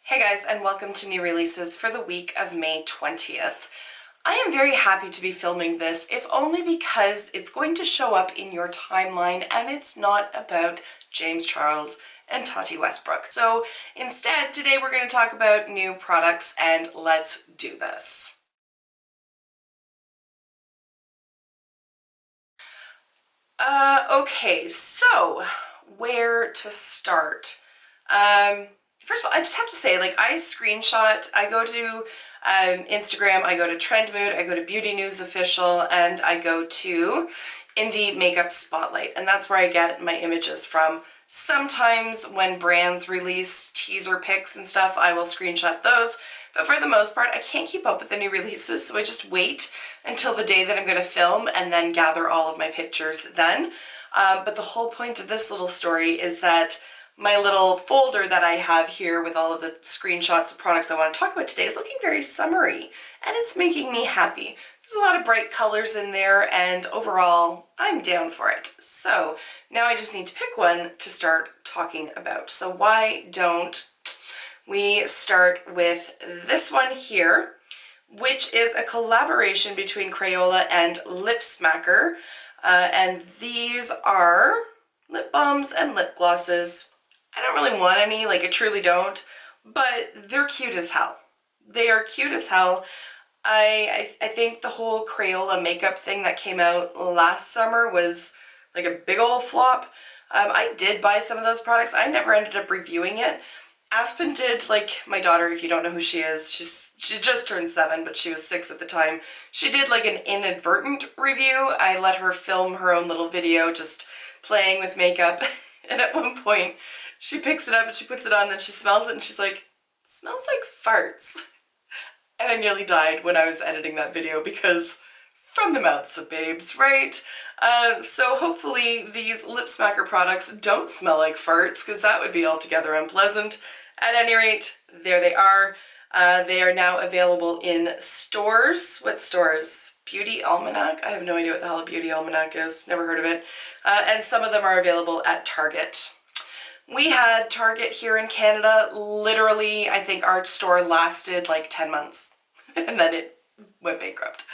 Hey guys, and welcome to new releases for the week of May 20th. I am very happy to be filming this, if only because it's going to show up in your timeline and it's not about James Charles and Tati Westbrook. So instead, today we're going to talk about new products, and let's do this. Okay, so where to start? First of all, I just have to say, I screenshot, I go to Instagram, I go to Trend Mood, I go to Beauty News Official, and I go to Indie Makeup Spotlight, and that's where I get my images from. Sometimes when brands release teaser pics and stuff, I will screenshot those, but for the most part, I can't keep up with the new releases, so I just wait until the day that I'm going to film and then gather all of my pictures then. But the whole point of this little story is that my little folder that I have here with all of the screenshots of products I want to talk about today is looking very summery, and it's making me happy. There's a lot of bright colors in there, and overall, I'm down for it. So now I just need to pick one to start talking about. So why don't we start with this one here, which is a collaboration between Crayola and Lip Smacker, and these are lip balms and lip glosses. I don't really want any, I truly don't, but they're cute as hell. They are cute as hell. I think the whole Crayola makeup thing that came out last summer was like a big old flop. I did buy some of those products. I never ended up reviewing it. Aspen did, my daughter, if you don't know who she is, she just turned 7, but she was 6 at the time. She did an inadvertent review. I let her film her own little video just playing with makeup, and at one point she picks it up and she puts it on and she smells it and she's like, "It smells like farts." And I nearly died when I was editing that video because from the mouths of babes, right? So hopefully these Lip Smacker products don't smell like farts, because that would be altogether unpleasant. At any rate, there they are. They are now available in stores. What stores? Beauty Almanac? I have no idea what the hell a Beauty Almanac is. Never heard of it. And some of them are available at Target. We had Target here in Canada. Literally, I think our store lasted 10 months and then it went bankrupt.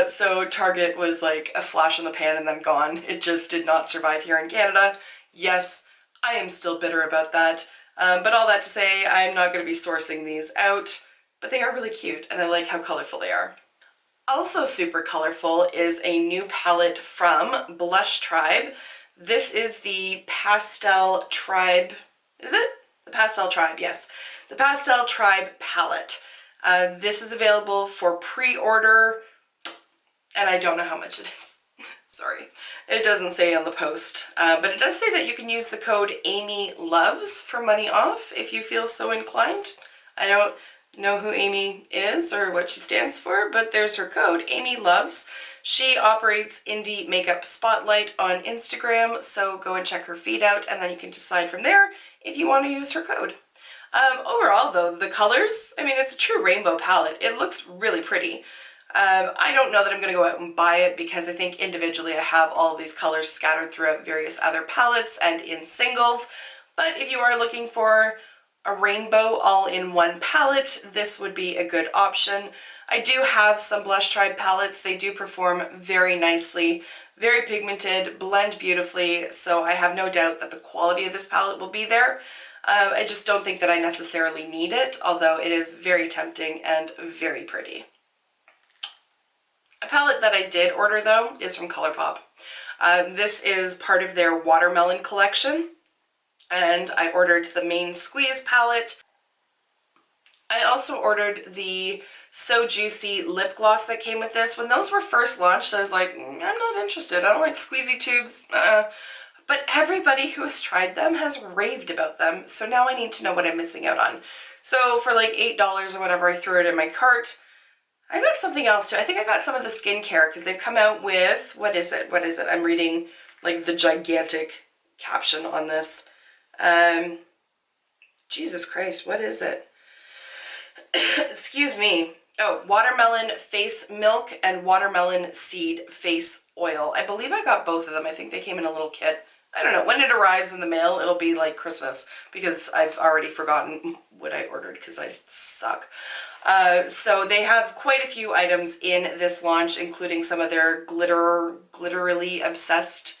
So Target was like a flash in the pan and then gone. It just did not survive here in Canada. Yes, I am still bitter about that. But all that to say, I'm not going to be sourcing these out, but they are really cute and I like how colorful they are. Also super colorful is a new palette from Blush Tribe. This is the Pastel Tribe, is it? The Pastel Tribe, yes. The Pastel Tribe palette. This is available for pre-order, and I don't know how much it is. Sorry. It doesn't say on the post, but it does say that you can use the code AMYLOVES for money off if you feel so inclined. I don't know who Amy is or what she stands for, but there's her code, AMYLOVES. She operates Indie Makeup Spotlight on Instagram, so go and check her feed out, and then you can decide from there if you want to use her code. Overall, though, the colors, it's a true rainbow palette. It looks really pretty. I don't know that I'm going to go out and buy it because I think individually I have all of these colors scattered throughout various other palettes and in singles, but if you are looking for a rainbow all-in-one palette, this would be a good option. I do have some Blush Tribe palettes. They do perform very nicely, very pigmented, blend beautifully, so I have no doubt that the quality of this palette will be there. I just don't think that I necessarily need it, although it is very tempting and very pretty. A palette that I did order, though, is from Colourpop. This is part of their watermelon collection, and I ordered the main squeeze palette. I also ordered the So Juicy lip gloss that came with this. When those were first launched, I was like, I'm not interested. I don't like squeezy tubes. But everybody who has tried them has raved about them, so now I need to know what I'm missing out on. So for $8 or whatever, I threw it in my cart. I got something else too. I think I got some of the skincare because they've come out with, what is it? I'm reading the gigantic caption on this. Jesus Christ, what is it? Excuse me. Oh, watermelon face milk and watermelon seed face oil. I believe I got both of them. I think they came in a little kit. I don't know, when it arrives in the mail, it'll be like Christmas because I've already forgotten what I ordered because I suck. So they have quite a few items in this launch, including some of their glitterily obsessed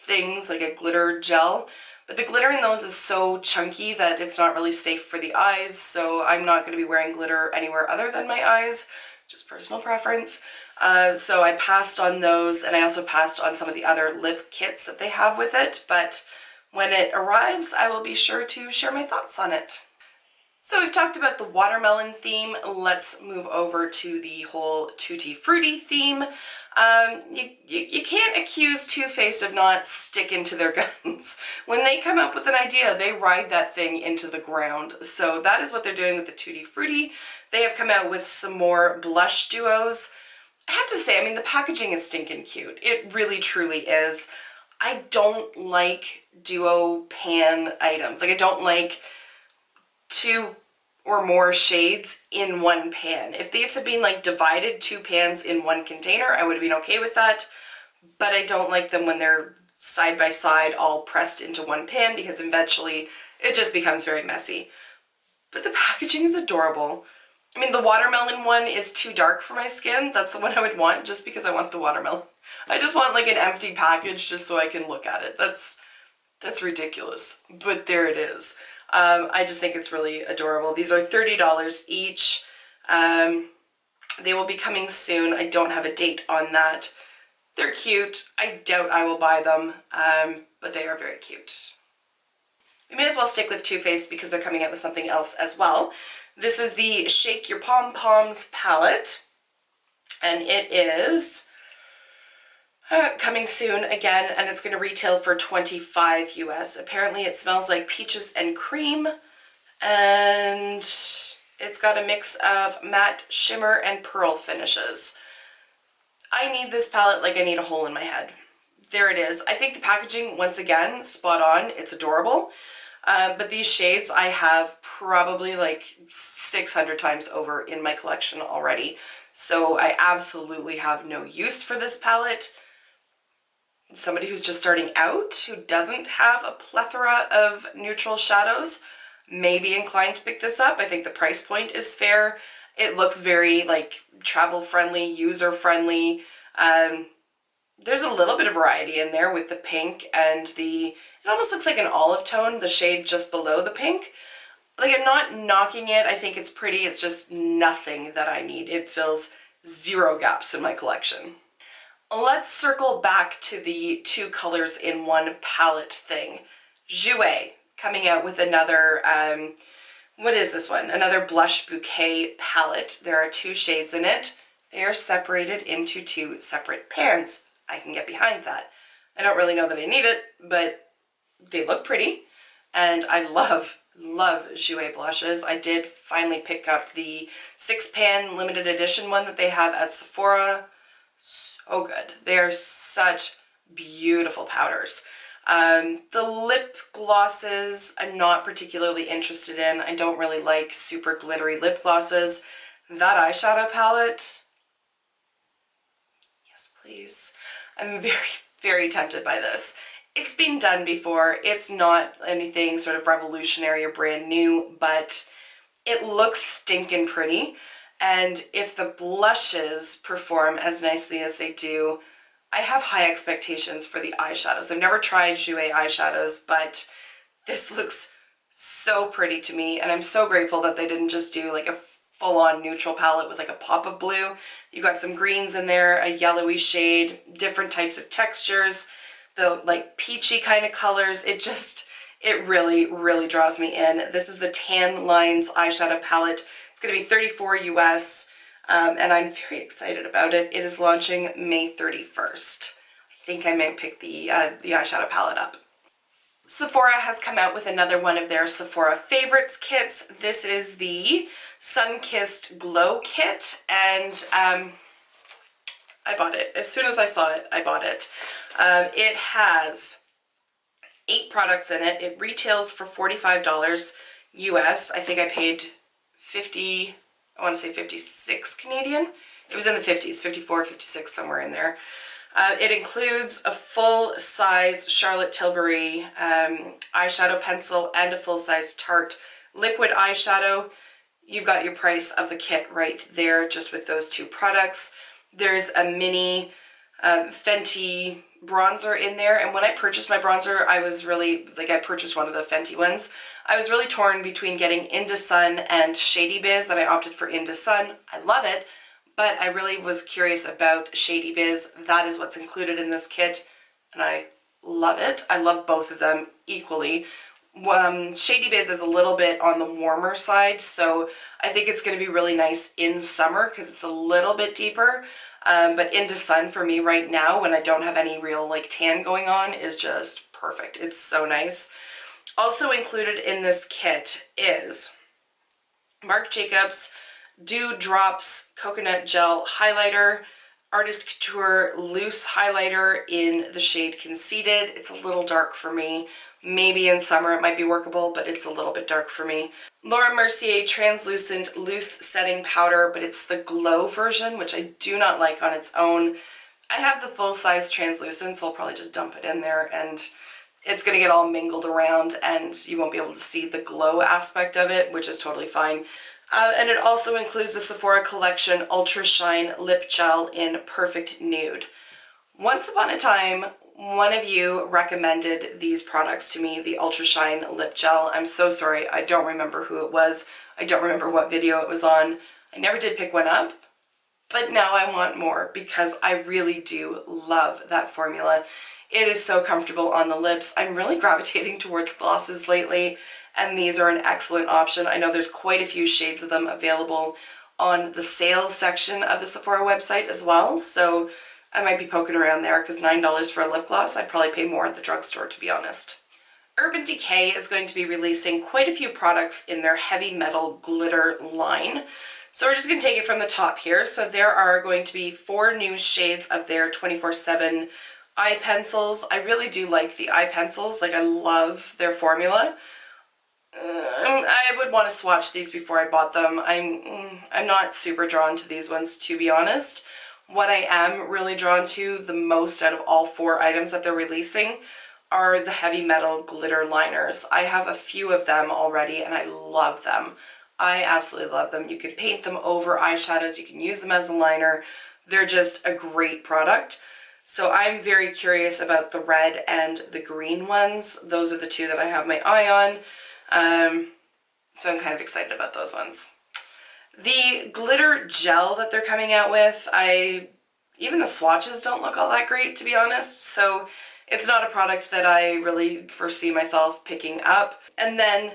things, like a glitter gel. But the glitter in those is so chunky that it's not really safe for the eyes, so I'm not going to be wearing glitter anywhere other than my eyes, just personal preference. So I passed on those, and I also passed on some of the other lip kits that they have with it, but when it arrives, I will be sure to share my thoughts on it. So we've talked about the watermelon theme. Let's move over to the whole Tutti Frutti theme. You can't accuse Too Faced of not sticking to their guns. When they come up with an idea, they ride that thing into the ground. So that is what they're doing with the Tutti Frutti. They have come out with some more blush duos. I have to say, I mean, the packaging is stinking cute. It really, truly is. I don't like duo pan items. Like, I don't like 2 or more shades in one pan. If these had been like divided 2 pans in one container, I would have been okay with that. But I don't like them when they're side by side all pressed into one pan because eventually it just becomes very messy. But the packaging is adorable. I mean, the watermelon one is too dark for my skin. That's the one I would want just because I want the watermelon. I just want like an empty package just so I can look at it. That's ridiculous, but there it is. I just think it's really adorable. These are $30 each. They will be coming soon. I don't have a date on that. They're cute. I doubt I will buy them, but they are very cute. We may as well stick with Too Faced because they're coming out with something else as well. This is the Shake Your Pom Poms palette, and it is coming soon again, and it's going to retail for $25 US. Apparently it smells like peaches and cream, and it's got a mix of matte, shimmer, and pearl finishes. I need this palette like I need a hole in my head. There it is. I think the packaging, once again, spot on. It's adorable. But these shades I have probably like 600 times over in my collection already. So I absolutely have no use for this palette. Somebody who's just starting out, who doesn't have a plethora of neutral shadows, may be inclined to pick this up. I think the price point is fair. It looks very like travel friendly, user friendly. There's a little bit of variety in there with the pink and it almost looks like an olive tone, the shade just below the pink. Like, I'm not knocking it. I think it's pretty. It's just nothing that I need. It fills 0 gaps in my collection. Let's circle back to the 2 colors in one palette thing. Jouer coming out with another, what is this one? Another blush bouquet palette. There are 2 shades in it. They are separated into 2 separate pans. I can get behind that. I don't really know that I need it, but they look pretty, and I love Jouer blushes. I did finally pick up the 6-pan limited edition one that they have at Sephora. So good. They are such beautiful powders. The lip glosses I'm not particularly interested in. I don't really like super glittery lip glosses. That eyeshadow palette, yes please. I'm very, very tempted by this. It's been done before. It's not anything sort of revolutionary or brand new, but it looks stinking pretty. And if the blushes perform as nicely as they do, I have high expectations for the eyeshadows. I've never tried Jouer eyeshadows, but this looks so pretty to me, and I'm so grateful that they didn't just do like a full-on neutral palette with like a pop of blue. You got some greens in there, a yellowy shade, different types of textures, the like peachy kind of colors. It really, really draws me in. This is the Tan Lines eyeshadow palette. It's going to be $34 US, and I'm very excited about it. It is launching May 31st. I think I might pick the eyeshadow palette up. Sephora has come out with another one of their Sephora Favorites kits. This is the Sun-Kissed Glow Kit, and I bought it. As soon as I saw it, I bought it. It has 8 products in it. It retails for $45 US. I think I paid 50, I want to say 56 Canadian. It was in the 50s, 54, 56, somewhere in there. It includes a full-size Charlotte Tilbury eyeshadow pencil and a full-size Tarte liquid eyeshadow. You've got your price of the kit right there just with those two products. There's a mini Fenty bronzer in there, and when I purchased my bronzer, I was really, like, I purchased one of the Fenty ones. I was really torn between getting Into Sun and Shady Biz, and I opted for Into Sun. I love it, but I really was curious about Shady Biz. That is what's included in this kit, and I love it. I love both of them equally. Shady Biz is a little bit on the warmer side, so I think it's going to be really nice in summer because it's a little bit deeper. But Into Sun for me right now, when I don't have any real like tan going on, is just perfect. It's so nice. Also included in this kit is Marc Jacobs Dew Drops Coconut Gel Highlighter, Artist Couture Loose Highlighter in the shade Conceited. It's a little dark for me. Maybe in summer it might be workable, but it's a little bit dark for me. Laura Mercier Translucent Loose Setting Powder, but it's the glow version, which I do not like on its own. I have the full-size translucent, so I'll probably just dump it in there, and it's going to get all mingled around, and you won't be able to see the glow aspect of it, which is totally fine. And it also includes the Sephora Collection Ultra Shine Lip Gel in Perfect Nude. Once upon a time, one of you recommended these products to me, the Ultra Shine Lip Gel. I'm so sorry, I don't remember who it was. I don't remember what video it was on. I never did pick one up, but now I want more because I really do love that formula. It is so comfortable on the lips. I'm really gravitating towards glosses lately, and these are an excellent option. I know there's quite a few shades of them available on the sales section of the Sephora website as well, so I might be poking around there because $9 for a lip gloss, I'd probably pay more at the drugstore, to be honest. Urban Decay is going to be releasing quite a few products in their heavy metal glitter line. So we're just going to take it from the top here. So there are going to be 4 new shades of their 24/7 eye pencils. I really do like the eye pencils. Like, I love their formula. I would want to swatch these before I bought them. I'm not super drawn to these ones, to be honest. What I am really drawn to the most out of all 4 items that they're releasing are the heavy metal glitter liners. I have a few of them already and I love them. I absolutely love them. You can paint them over eyeshadows, you can use them as a liner. They're just a great product. So I'm very curious about the red and the green ones. Those are the 2 that I have my eye on. So I'm kind of excited about those ones. The glitter gel that they're coming out with, even the swatches don't look all that great, to be honest, so it's not a product that I really foresee myself picking up. And then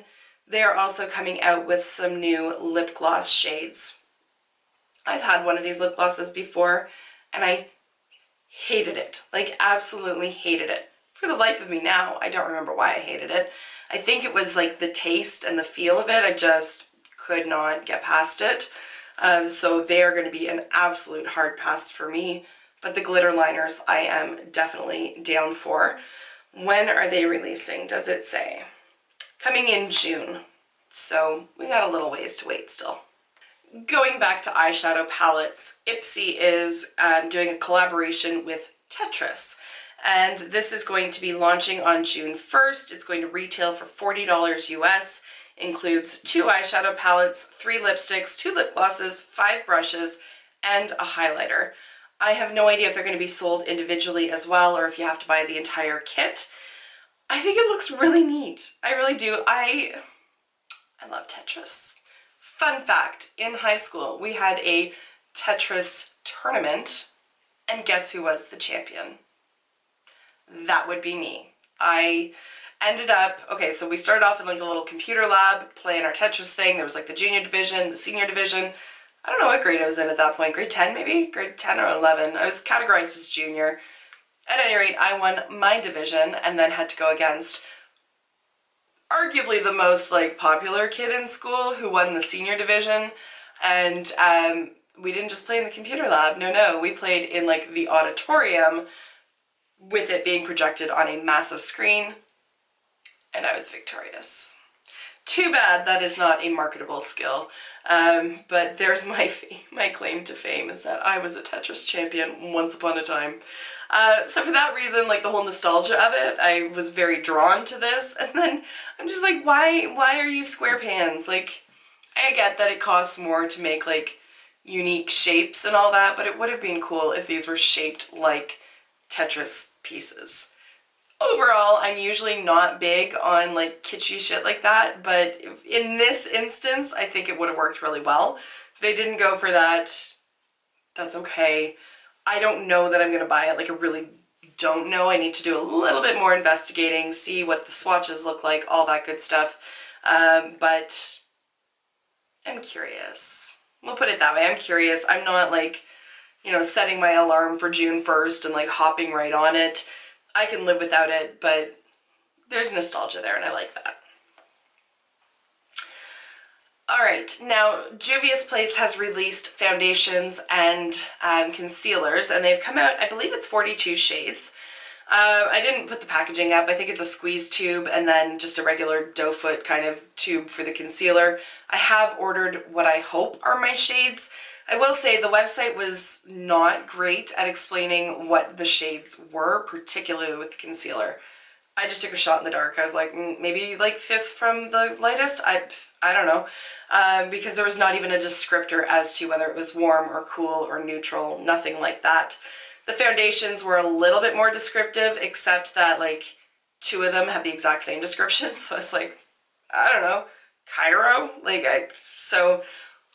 they're also coming out with some new lip gloss shades. I've had one of these lip glosses before, and I hated it, like absolutely hated it. For the life of me now, I don't remember why I hated it. I think it was like the taste and the feel of it. I just could not get past it. So they are going to be an absolute hard pass for me. But the glitter liners I am definitely down for. When are they releasing? Does it say? Coming in June. So we got a little ways to wait still. Going back to eyeshadow palettes, Ipsy is doing a collaboration with Tetris. And this is going to be launching on June 1st. It's going to retail for $40 US. Includes 2 eyeshadow palettes, 3 lipsticks, 2 lip glosses, 5 brushes, and a highlighter. I have no idea if they're going to be sold individually as well or if you have to buy the entire kit. I think it looks really neat. I really do. I love Tetris. Fun fact, in high school we had a Tetris tournament, and guess who was the champion? That would be me. I ended up, okay, so we started off in like a little computer lab playing our Tetris thing. There was like the junior division, the senior division. I don't know what grade I was in at that point. Grade 10 maybe? Grade 10 or 11. I was categorized as junior. At any rate, I won my division and then had to go against arguably the most like popular kid in school who won the senior division. And we didn't just play in the computer lab. No, we played in like the auditorium with it being projected on a massive screen. And I was victorious. Too bad that is not a marketable skill, but there's my claim to fame is that I was a Tetris champion once upon a time. So for that reason, like the whole nostalgia of it, I was very drawn to this. And then I'm just like, why are you square pans? Like, I get that it costs more to make like unique shapes and all that, but it would have been cool if these were shaped like Tetris pieces. Overall, I'm usually not big on like kitschy shit like that, but in this instance, I think it would have worked really well. If they didn't go for that, that's okay. I don't know that I'm gonna buy it. Like, I really don't know. I need to do a little bit more investigating, see what the swatches look like, all that good stuff. But I'm curious. We'll put it that way. I'm curious. I'm not like, you know, setting my alarm for June 1st and like hopping right on it. I can live without it, but there's nostalgia there and I like that. All right, now Juvia's Place has released foundations and concealers, and they've come out, I believe it's 42 shades. I didn't put the packaging up. I think it's a squeeze tube and then just a regular doe foot kind of tube for the concealer. I have ordered what I hope are my shades. I will say the website was not great at explaining what the shades were, particularly with the concealer. I just took a shot in the dark. I was like, maybe like 5th from the lightest? I don't know. Because there was not even a descriptor as to whether it was warm or cool or neutral, nothing like that. The foundations were a little bit more descriptive, except that like 2 of them had the exact same description. So I was like, I don't know, Cairo? So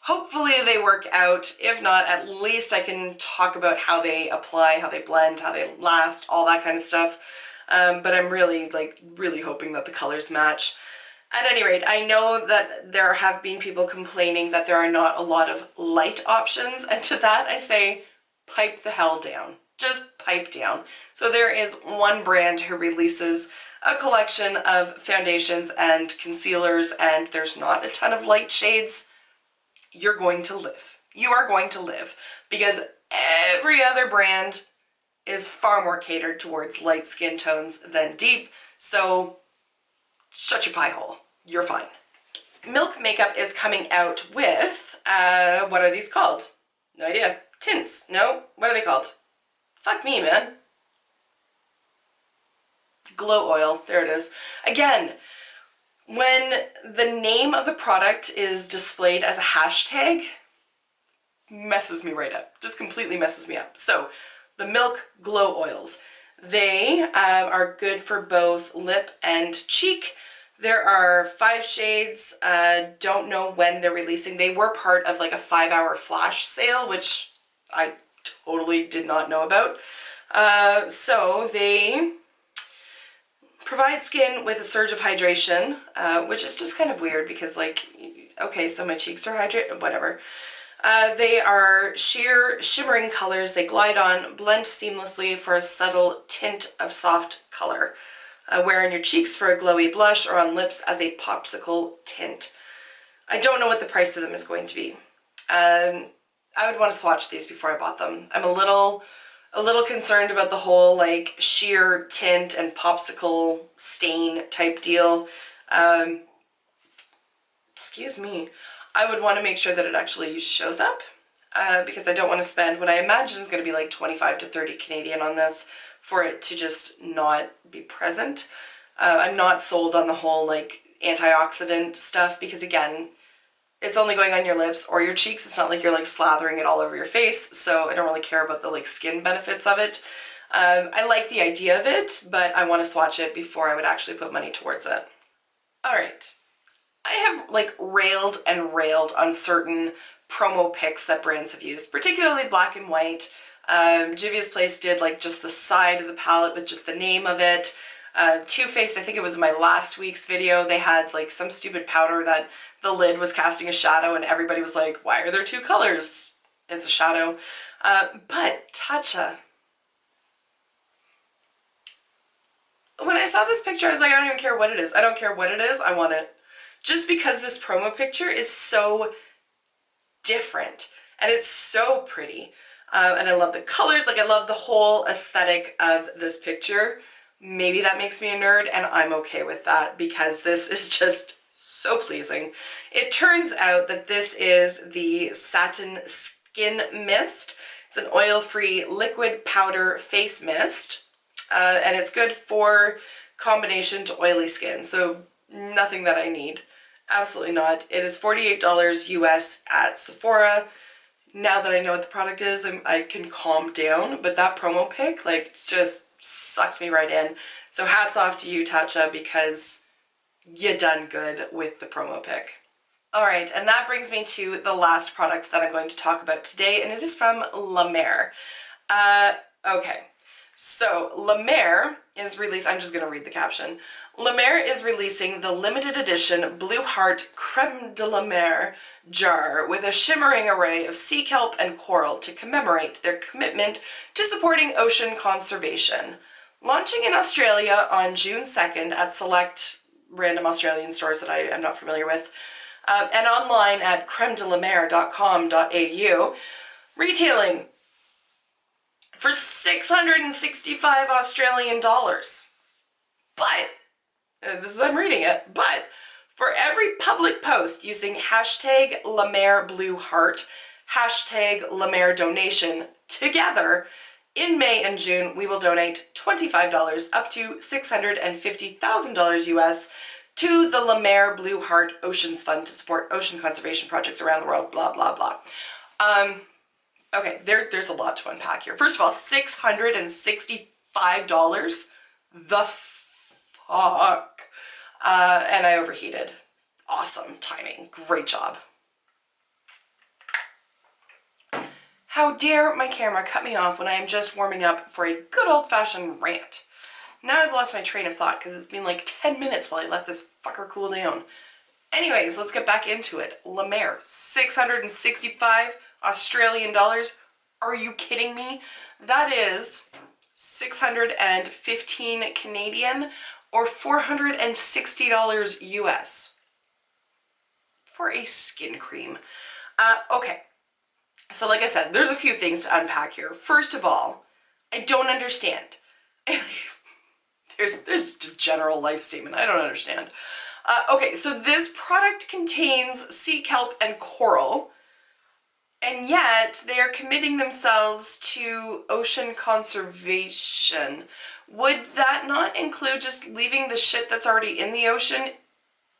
hopefully they work out. If not, at least I can talk about how they apply, how they blend, how they last, all that kind of stuff. But I'm really hoping that the colors match. At any rate, I know that there have been people complaining that there are not a lot of light options, and to that I say, pipe the hell down. Just pipe down. So there is one brand who releases a collection of foundations and concealers, and there's not a ton of light shades. You're going to live. You are going to live, because every other brand is far more catered towards light skin tones than deep, so shut your pie hole. You're fine. Milk Makeup is coming out with, what are these called? No idea. Tints. No? What are they called? Fuck me, man. Glow oil. There it is. Again, when the name of the product is displayed as a hashtag, messes me right up. Just completely messes me up. So, the Milk Glow Oils. They are good for both lip and cheek. There are 5 shades. Don't know when they're releasing. They were part of like a 5-hour flash sale, which I totally did not know about. So they provide skin with a surge of hydration, which is just kind of weird because like, okay, so my cheeks are hydrated, whatever. They are sheer, shimmering colors. They glide on, blend seamlessly for a subtle tint of soft color. Wear on your cheeks for a glowy blush or on lips as a popsicle tint. I don't know what the price of them is going to be. I would want to swatch these before I bought them. I'm a little concerned about the whole like sheer tint and popsicle stain type deal. Excuse me. I would want to make sure that it actually shows up because I don't want to spend what I imagine is going to be like 25 to 30 Canadian on this for it to just not be present. I'm not sold on the whole like antioxidant stuff because again, it's only going on your lips or your cheeks. It's not like you're like slathering it all over your face, so I don't really care about the like skin benefits of it. I like the idea of it, but I want to swatch it before I would actually put money towards it. All right. I have like railed and railed on certain promo pics that brands have used, particularly black and white. Juvia's Place did like just the side of the palette with just the name of it. Too Faced, I think it was my last week's video, they had like some stupid powder that the lid was casting a shadow and everybody was like, why are there 2 colors? It's a shadow. But Tatcha. When I saw this picture, I was like, I don't even care what it is. I don't care what it is, I want it. Just because this promo picture is so different and it's so pretty. And I love the colors, like I love the whole aesthetic of this picture. Maybe that makes me a nerd and I'm okay with that because this is just so pleasing. It turns out that this is the Satin Skin Mist. It's an oil-free liquid powder face mist, and it's good for combination to oily skin, so nothing that I need. Absolutely not. It is $48 US at Sephora. Now that I know what the product is, I can calm down, but that promo pic, like, just sucked me right in. So hats off to you, Tatcha, because you done good with the promo pic. All right, and that brings me to the last product that I'm going to talk about today, and it is from La Mer. Okay, so La Mer is I'm just gonna read the caption. La Mer is releasing the limited edition Blue Heart Creme de la Mer jar with a shimmering array of sea kelp and coral to commemorate their commitment to supporting ocean conservation. Launching in Australia on June 2nd at select random Australian stores that I am not familiar with, and online at cremedelamer.com.au, retailing for 665 Australian dollars. But, I'm reading it, but for every public post using hashtag LaMerBlueHeart, hashtag LaMerDonation together, in May and June, we will donate $25 up to $650,000 US to the La Mer Blue Heart Oceans Fund to support ocean conservation projects around the world, blah, blah, blah. Okay, there's a lot to unpack here. First of all, $665? The fuck? And I overheated. Awesome timing. Great job. How dare my camera cut me off when I am just warming up for a good old-fashioned rant. Now I've lost my train of thought because it's been like 10 minutes while I let this fucker cool down. Anyways, let's get back into it. La Mer, 665 Australian dollars. Are you kidding me? That is 615 Canadian or $460 US for a skin cream. Okay, so like I said, there's a few things to unpack here. First of all, I don't understand. There's just a general life statement. I don't understand. Okay, so this product contains sea kelp and coral, and yet they are committing themselves to ocean conservation. Would that not include just leaving the shit that's already in the ocean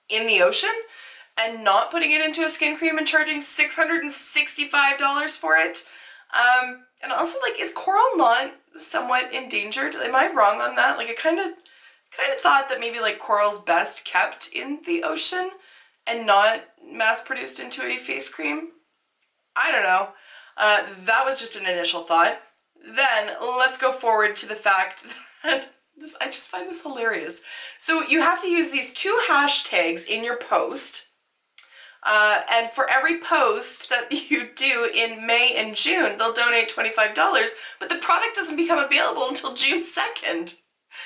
and not putting it into a skin cream and charging $665 for it? And also, like, is coral not somewhat endangered? Am I wrong on that? Like, I kind of thought that maybe, like, coral's best kept in the ocean and not mass-produced into a face cream. I don't know. That was just an initial thought. Then, let's go forward to the fact that I just find this hilarious. So you have to use these two hashtags in your post. And for every post that you do in May and June, they'll donate $25, but the product doesn't become available until June 2nd.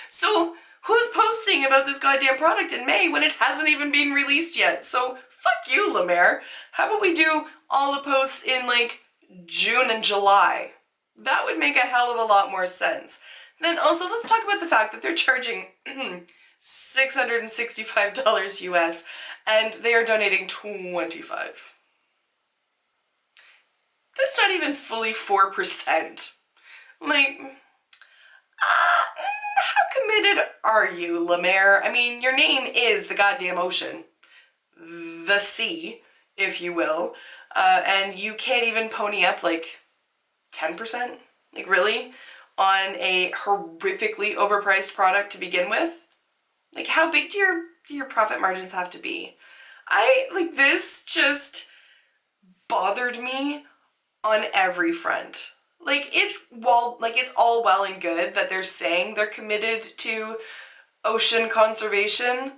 So who's posting about this goddamn product in May when it hasn't even been released yet? So fuck you, La Mer. How about we do all the posts in like June and July? That would make a hell of a lot more sense. Then also let's talk about the fact that they're charging $665 US and they are donating $25. That's not even fully 4%. Like, how committed are you, La Mer? I mean, your name is the goddamn ocean. The sea, if you will. And you can't even pony up like 10%? Like, really? On a horrifically overpriced product to begin with? Like, how big do your profit margins have to be? This just bothered me on every front. Like, it's all well and good that they're saying they're committed to ocean conservation,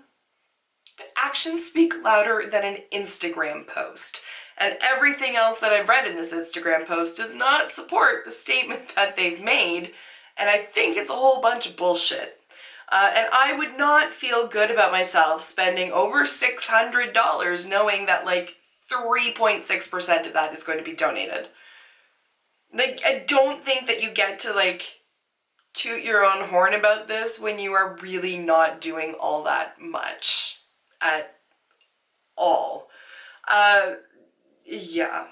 but actions speak louder than an Instagram post. And everything else that I've read in this Instagram post does not support the statement that they've made, and I think it's a whole bunch of bullshit. And I would not feel good about myself spending over $600 knowing that like 3.6% of that is going to be donated. Like, I don't think that you get to like toot your own horn about this when you are really not doing all that much at all. Yeah.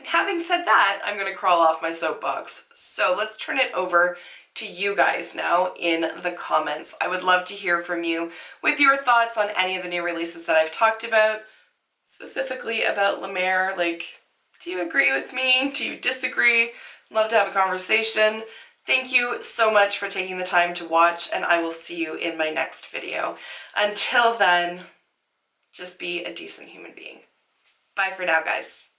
And having said that, I'm going to crawl off my soapbox. So let's turn it over to you guys now in the comments. I would love to hear from you with your thoughts on any of the new releases that I've talked about, specifically about La Mer. Like, do you agree with me? Do you disagree? Love to have a conversation. Thank you so much for taking the time to watch, and I will see you in my next video. Until then, just be a decent human being. Bye for now, guys.